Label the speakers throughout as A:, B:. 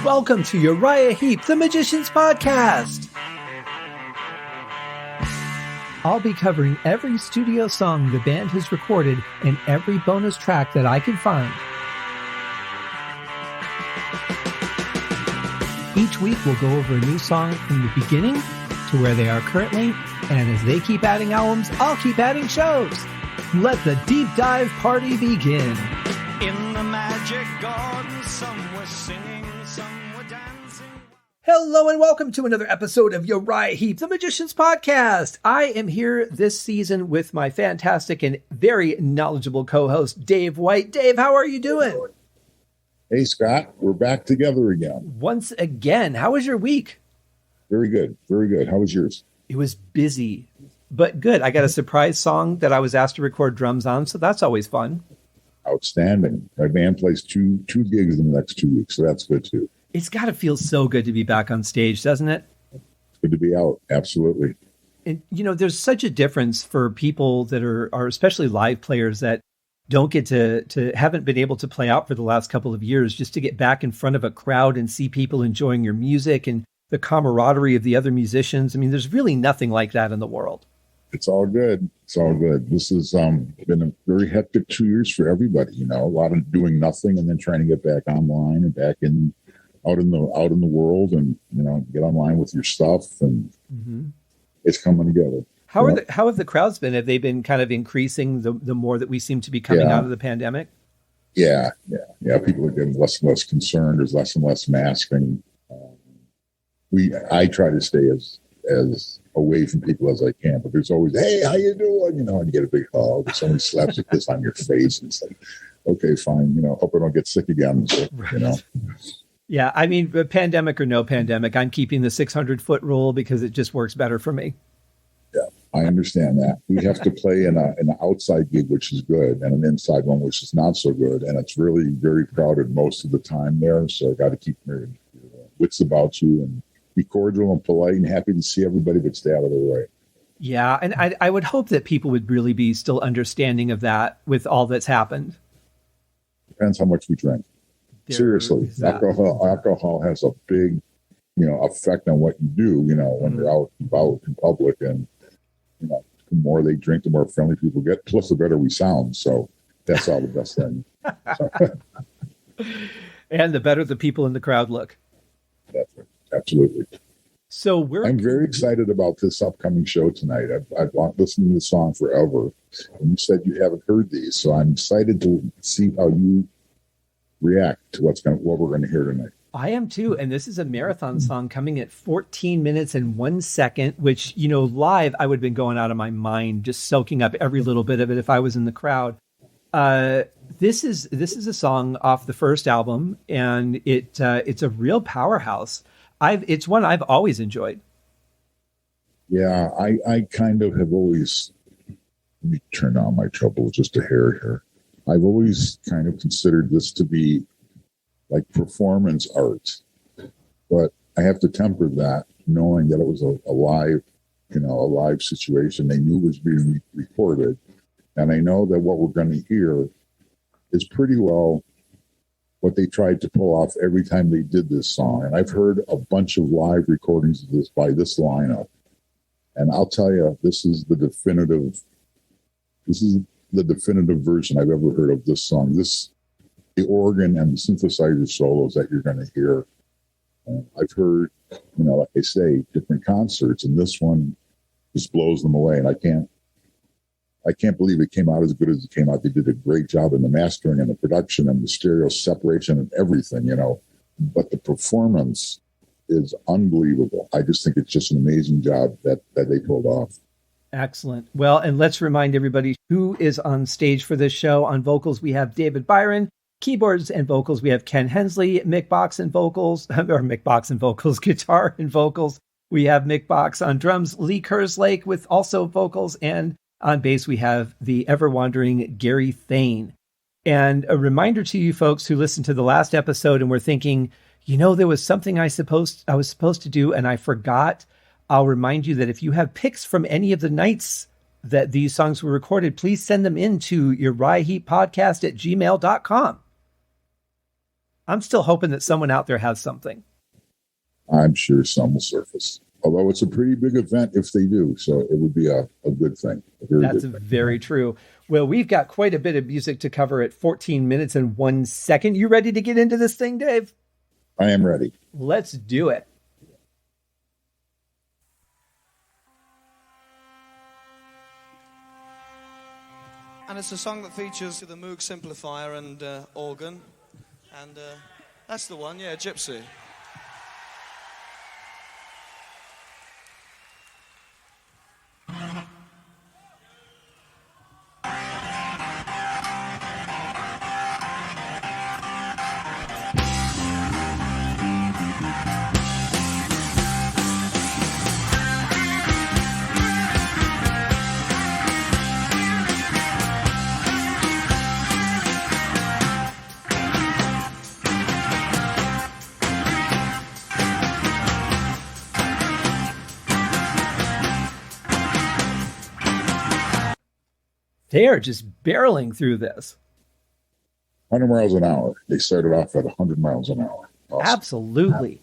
A: Welcome to Uriah Heep, the Magician's Podcast. I'll be covering every studio song the band has recorded and every bonus track that I can find. Each week we'll go over a new song from the beginning to where they are currently, and as they keep adding albums, I'll keep adding shows. Let the deep dive party begin.
B: In the magic garden, some were singing, some were dancing.
A: Hello and welcome to another episode of Uriah Heep, the Magician's Podcast. I am here this season with my fantastic and very knowledgeable co-host, Dave White. Dave, how are you doing?
C: Hey, Scott. We're back together again.
A: Once again. How was your week?
C: Very good. Very good. How was yours?
A: It was busy, but good. I got a surprise song that I was asked to record drums on, so that's always fun.
C: Outstanding. My band plays two gigs in the next 2 weeks, so that's good too.
A: It's got to feel so good to be back on stage, doesn't it?
C: It's good to be out. Absolutely.
A: And, you know, there's such a difference for people that are especially live players that don't get to haven't been able to play out for the last couple of years, just to get back in front of a crowd and see people enjoying your music and the camaraderie of the other musicians. I mean, there's really nothing like that in the world.
C: It's all good. It's all good. This has been a very hectic 2 years for everybody. You know, a lot of doing nothing and then trying to get back online and back out in the world, and you know, get online with your stuff, and it's coming together.
A: How have the crowds been? Have they been kind of increasing the more that we seem to be coming out of the pandemic?
C: Yeah. People are getting less and less concerned. There's less and less masking. I try to stay as away from people as I can, but there's always, hey, how you doing? You know, and you get a big hug. Somebody slaps a kiss on your face, and it's like, okay, fine. You know, hope I don't get sick again. So,
A: right.
C: You know.
A: Yeah, I mean, pandemic or no pandemic, I'm keeping the 600-foot rule because it just works better for me.
C: Yeah, I understand that. We have to play in an outside gig, which is good, and an inside one, which is not so good. And it's really very crowded most of the time there. So I got to keep your wits about you and be cordial and polite and happy to see everybody, but stay out of their way.
A: Yeah, and I would hope that people would really be still understanding of that with all that's happened.
C: Depends how much we drink. Seriously, alcohol has a big, effect on what you do, when you're out and about in public, and, the more they drink, the more friendly people get, plus the better we sound. So that's all the best thing.
A: And the better the people in the crowd look.
C: That's right. Absolutely.
A: So I'm
C: very excited about this upcoming show tonight. I've listened to this song forever, and you said you haven't heard these, so I'm excited to see how you react to what we're going to hear tonight.
A: I am too, and this is a marathon song coming at 14 minutes and 1 second, which, live I would have been going out of my mind, just soaking up every little bit of it if I was in the crowd. This is a song off the first album, and it's a real powerhouse. It's one I've always enjoyed.
C: Yeah, I kind of have always. Let me turn down my trouble just a hair here. I've always kind of considered this to be like performance art, but I have to temper that, knowing that it was a live situation. They knew it was being recorded, and I know that what we're going to hear is pretty well what they tried to pull off every time they did this song. And I've heard a bunch of live recordings of this by this lineup, and I'll tell you, this is the definitive version I've ever heard of this song. The organ and the synthesizer solos that you're going to hear. I've heard, like I say, different concerts, and this one just blows them away. And I can't believe it came out as good as it came out. They did a great job in the mastering and the production and the stereo separation and everything, But the performance is unbelievable. I just think it's just an amazing job that they pulled off.
A: Excellent. Well, and let's remind everybody who is on stage for this show. On vocals, we have David Byron. Keyboards and vocals, we have Ken Hensley. Mick Box and vocals, guitar and vocals. We have Mick Box on drums, Lee Kerslake with also vocals, and on bass, we have the ever-wandering Gary Thain. And a reminder to you folks who listened to the last episode and were thinking, there was something I was supposed to do and I forgot. I'll remind you that if you have pics from any of the nights that these songs were recorded, please send them in to uriahheeppodcast@gmail.com. I'm still hoping that someone out there has something.
C: I'm sure some will surface. Although it's a pretty big event if they do, so it would be a good thing.
A: That's very true. Well, we've got quite a bit of music to cover at 14 minutes and 1 second. You ready to get into this thing, Dave?
C: I am ready.
A: Let's do it.
B: And it's a song that features the Moog simplifier and organ. And that's the one, yeah, Gypsy.
A: They are just barreling through this.
C: 100 miles an hour. They started off at 100 miles an hour. Awesome.
A: Absolutely.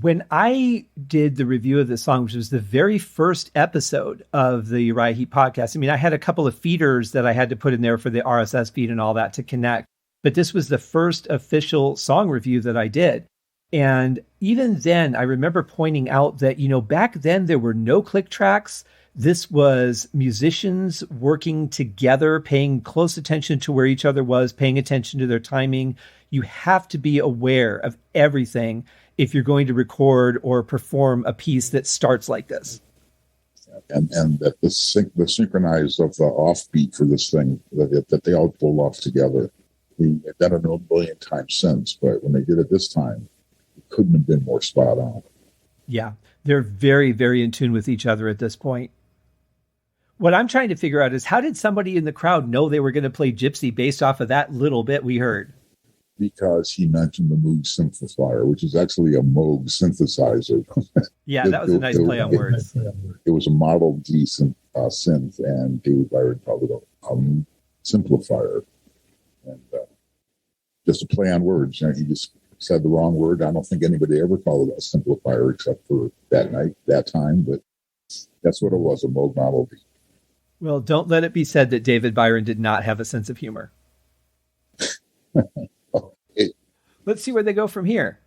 A: When I did the review of this song, which was the very first episode of the Uriah Heep podcast, I mean, I had a couple of feeders that I had to put in there for the RSS feed and all that to connect. But this was the first official song review that I did. And even then, I remember pointing out that, back then there were no click tracks. This was musicians working together, paying close attention to where each other was, paying attention to their timing. You have to be aware of everything if you're going to record or perform a piece that starts like this.
C: And that the synchronized of the offbeat for this thing, that they all pulled off together. They've done it a million times since, but when they did it this time, it couldn't have been more spot on.
A: Yeah, they're very, very in tune with each other at this point. What I'm trying to figure out is how did somebody in the crowd know they were going to play Gypsy based off of that little bit we heard?
C: Because he mentioned the Moog simplifier, which is actually a Moog synthesizer.
A: Yeah, that was a nice play on words.
C: It was a Model D synth, and David Byron called it a simplifier. And just a play on words. He just said the wrong word. I don't think anybody ever called it a simplifier except for that time, but that's what it was, a Moog Model D.
A: Well, don't let it be said that David Byron did not have a sense of humor.
C: Okay.
A: Let's see where they go from here.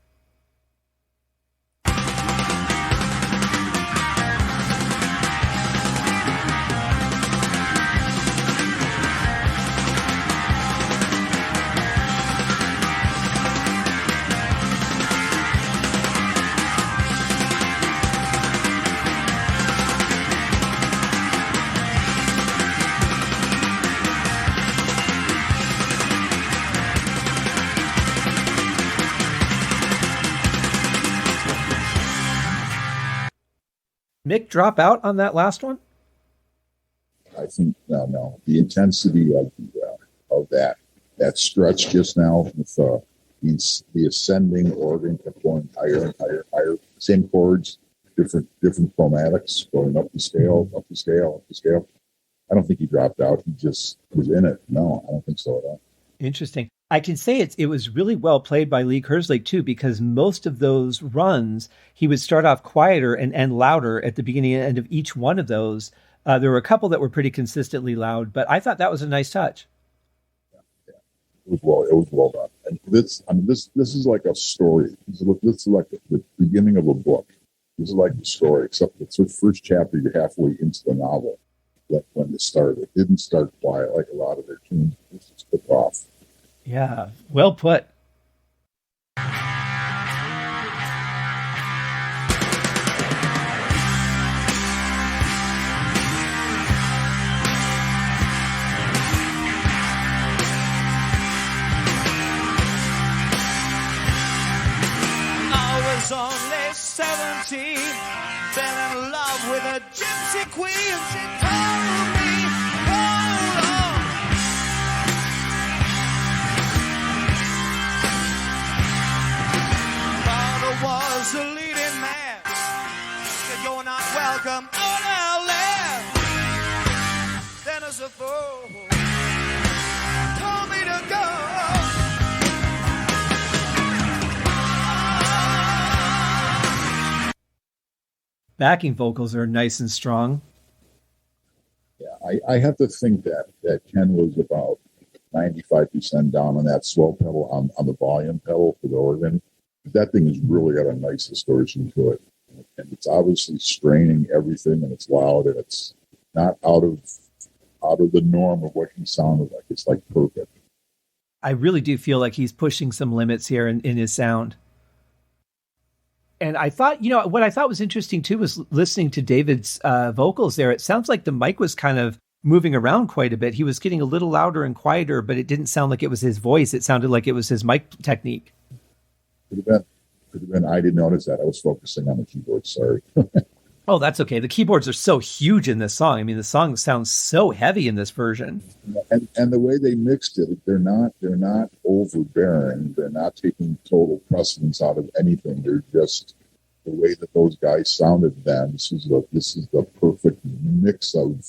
A: Mick drop out on that last one?
C: I think no. The intensity of that stretch just now with the ascending organ kept going higher and higher and higher. Same chords, different chromatics, going up the scale, up the scale, up the scale. I don't think he dropped out. He just was in it. No, I don't think so at all.
A: Interesting. I can say it was really well played by Lee Kerslake too, because most of those runs, he would start off quieter and end louder at the beginning and end of each one of those. There were a couple that were pretty consistently loud, but I thought that was a nice touch.
C: Yeah. It was well done. And this is like a story. This is like the beginning of a book. This is like the story, except the first chapter, you're halfway into the novel. Like when it started. It didn't start quiet like a lot of their tunes. It just took off.
A: Yeah, well put.
B: I was only 17, fell in love with a gypsy queen. She told me, hold on. Father was the leading man. Said you're not welcome on our land. Then as a fool told me to go.
A: backing vocals are nice and strong.
C: Yeah, I have to think that Ken was about 95% down on that swell pedal on the volume pedal for the organ. That thing has really got a nice distortion to it. And it's obviously straining everything, and it's loud, and it's not out of the norm of what he sounded like. It's like perfect.
A: I really do feel like he's pushing some limits here in his sound. And I thought, what I thought was interesting too was listening to David's vocals there. It sounds like the mic was kind of moving around quite a bit. He was getting a little louder and quieter, but it didn't sound like it was his voice. It sounded like it was his mic technique.
C: Could have been. I didn't notice that. I was focusing on the keyboard. Sorry.
A: Oh, that's okay. The keyboards are so huge in this song. I mean, the song sounds so heavy in this version.
C: And the way they mixed it, they're not overbearing. They're not taking total precedence out of anything. They're just the way that those guys sounded then. This is the perfect mix of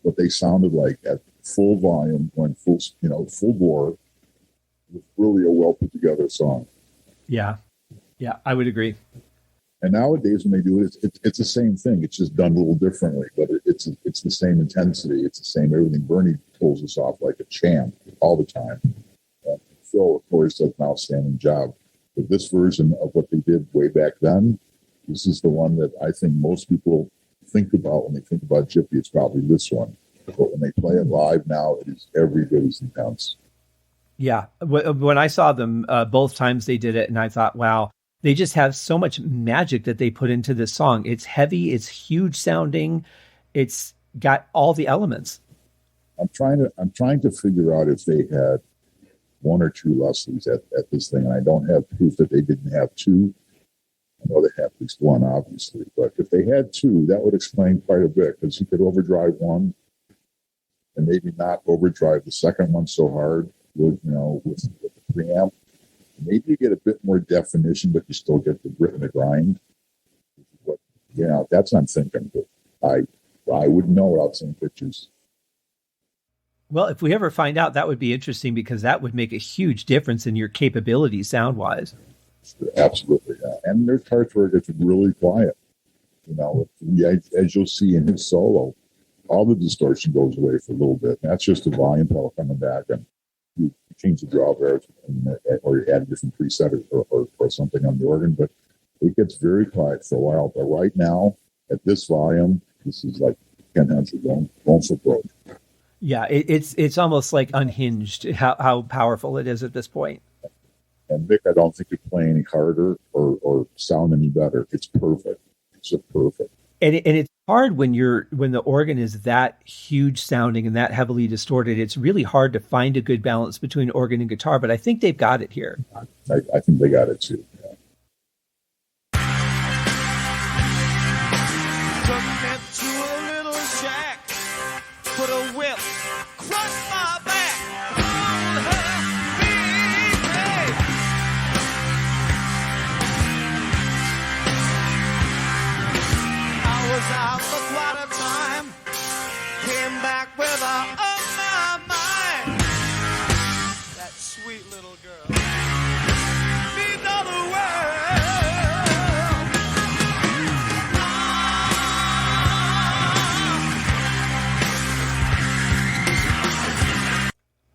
C: what they sounded like at full volume, going full bore. It was really a well put together song.
A: Yeah, I would agree.
C: And nowadays, when they do it, it's the same thing. It's just done a little differently, but it's the same intensity. It's the same everything. Bernie pulls us off like a champ all the time. And Phil, of course, does an outstanding job. But this version of what they did way back then, this is the one that I think most people think about when they think about Gypsy. It's probably this one. But when they play it live now, it is every bit as intense.
A: Yeah. When I saw them both times they did it, and I thought, wow, they just have so much magic that they put into this song. It's heavy. It's huge sounding. It's got all the elements.
C: I'm trying to figure out if they had one or two Leslies at this thing, and I don't have proof that they didn't have two. I know they have at least one, obviously, but if they had two, that would explain quite a bit, because you could overdrive one and maybe not overdrive the second one so hard with the preamp. Maybe you get a bit more definition, but you still get the grit and the grind. But that's what I'm thinking. But I wouldn't know without seeing pictures.
A: Well, if we ever find out, that would be interesting, because that would make a huge difference in your capabilities sound-wise.
C: Absolutely, yeah. And there's parts where it gets really quiet. As you'll see in his solo, all the distortion goes away for a little bit. And that's just the volume pedal coming back, and you change the drawbars or you add a different preset or something on the organ, but it gets very quiet for a while. But right now, at this volume, this is like Ken Hensley going for broke.
A: Yeah, it's almost like unhinged how powerful it is at this point.
C: And Mick, I don't think could play any harder or sound any better. It's perfect. It's just perfect.
A: And it's hard when the organ is that huge sounding and that heavily distorted. It's really hard to find a good balance between organ and guitar, but I think they've got it here.
C: I think they got it too. Yeah.
B: Took me to a little shack, put a whip across my back. Was out for quite a time, came back with a on my mind. That sweet little girl means all the world.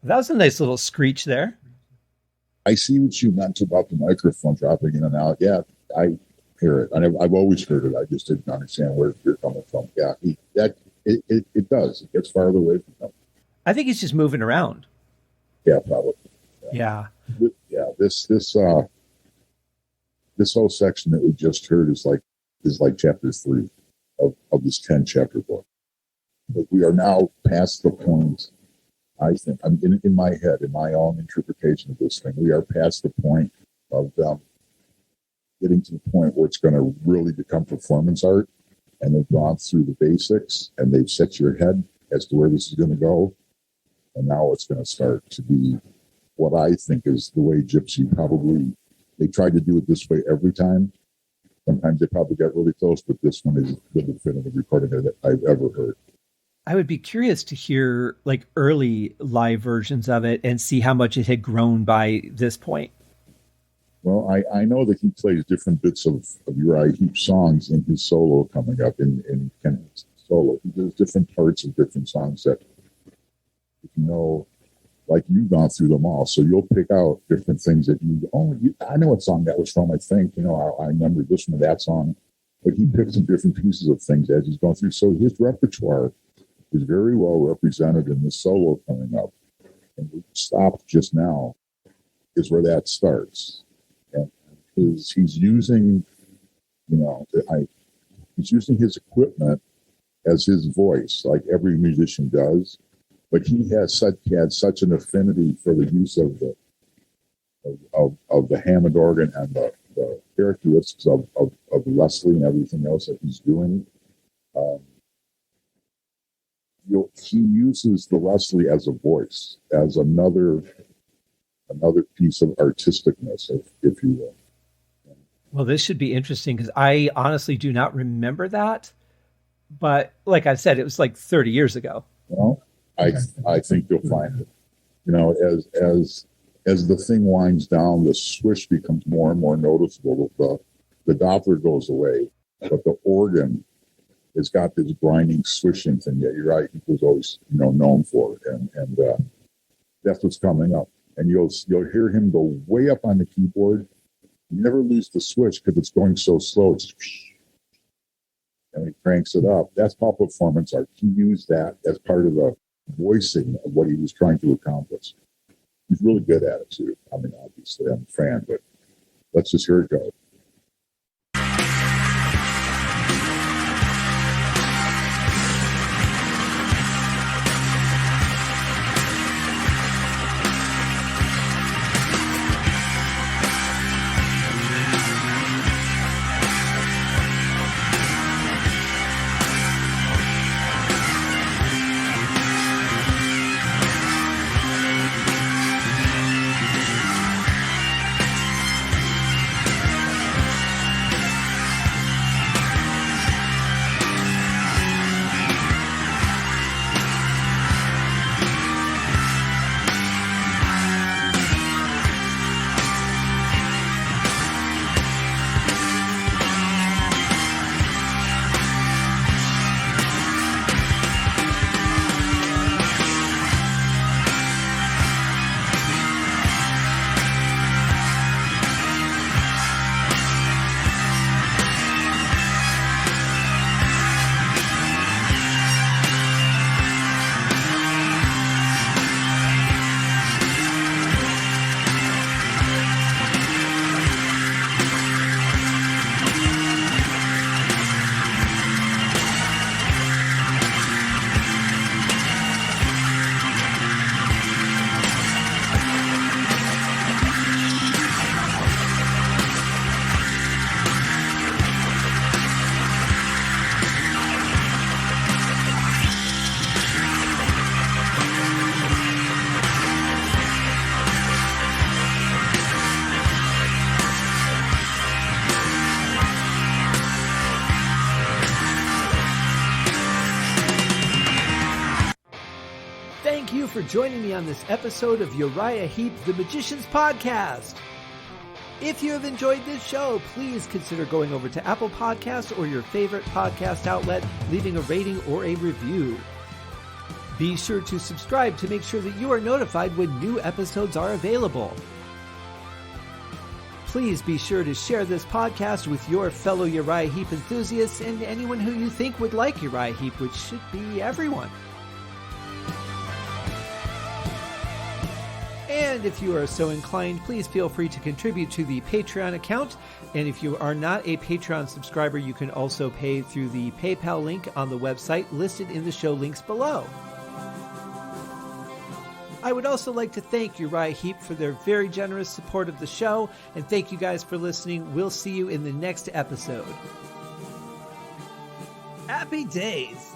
A: That was a nice little screech there.
C: I see what you meant about the microphone dropping in and out. Yeah, I hear it. I've always heard it. I just didn't understand where you're coming from. Yeah, it does. It gets farther away from him.
A: I think he's just moving around.
C: Yeah, probably.
A: Yeah.
C: Yeah. This whole section that we just heard is like chapter 3 of this 10-chapter book. But we are now past the point. I think I'm in my head, in my own interpretation of this thing. We are past the point of getting to the point where it's going to really become performance art, and they've gone through the basics and they've set your head as to where this is going to go. And now it's going to start to be what I think is the way Gypsy probably, they tried to do it this way every time. Sometimes they probably got really close, but this one is the definitive recording that I've ever heard.
A: I would be curious to hear like early live versions of it and see how much it had grown by this point.
C: Well, I know that he plays different bits of Uriah Heep songs in his solo coming up in Ken's solo. He does different parts of different songs that, if you know, like you've gone through them all. So you'll pick out different things that I know what song that was from, I think. I remember this one, that song. But he picks up different pieces of things as he's going through. So his repertoire is very well represented in the solo coming up. And we stopped just now is where that starts. And he's using, he's using his equipment as his voice, like every musician does. But he had such an affinity for the use of the Hammond organ and the characteristics of Leslie and everything else that he's doing. He uses the Leslie as a voice, as another piece of artisticness, if you will.
A: Well, this should be interesting because I honestly do not remember that. But like I said, it was like 30 years ago.
C: Well, I think you'll find it. As the thing winds down, the swish becomes more and more noticeable. The Doppler goes away, but the organ has got this grinding, swishing thing that Uriah Heep was always, known for, and that's what's coming up. And you'll hear him go way up on the keyboard. You never lose the switch because it's going so slow. It's and he cranks it up. That's how performance art. He used that as part of the voicing of what he was trying to accomplish. He's really good at it too. I mean, obviously, I'm a fan, but let's just hear it go.
A: Thank you for joining me on this episode of Uriah Heep, the Magician's Podcast. If you have enjoyed this show, please consider going over to Apple Podcasts or your favorite podcast outlet, leaving a rating or a review. Be sure to subscribe to make sure that you are notified when new episodes are available. Please be sure to share this podcast with your fellow Uriah Heep enthusiasts and anyone who you think would like Uriah Heep, which should be everyone. And if you are so inclined, please feel free to contribute to the Patreon account. And if you are not a Patreon subscriber, you can also pay through the PayPal link on the website listed in the show links below. I would also like to thank Uriah Heep for their very generous support of the show, and thank you guys for listening. We'll see you in the next episode. Happy days!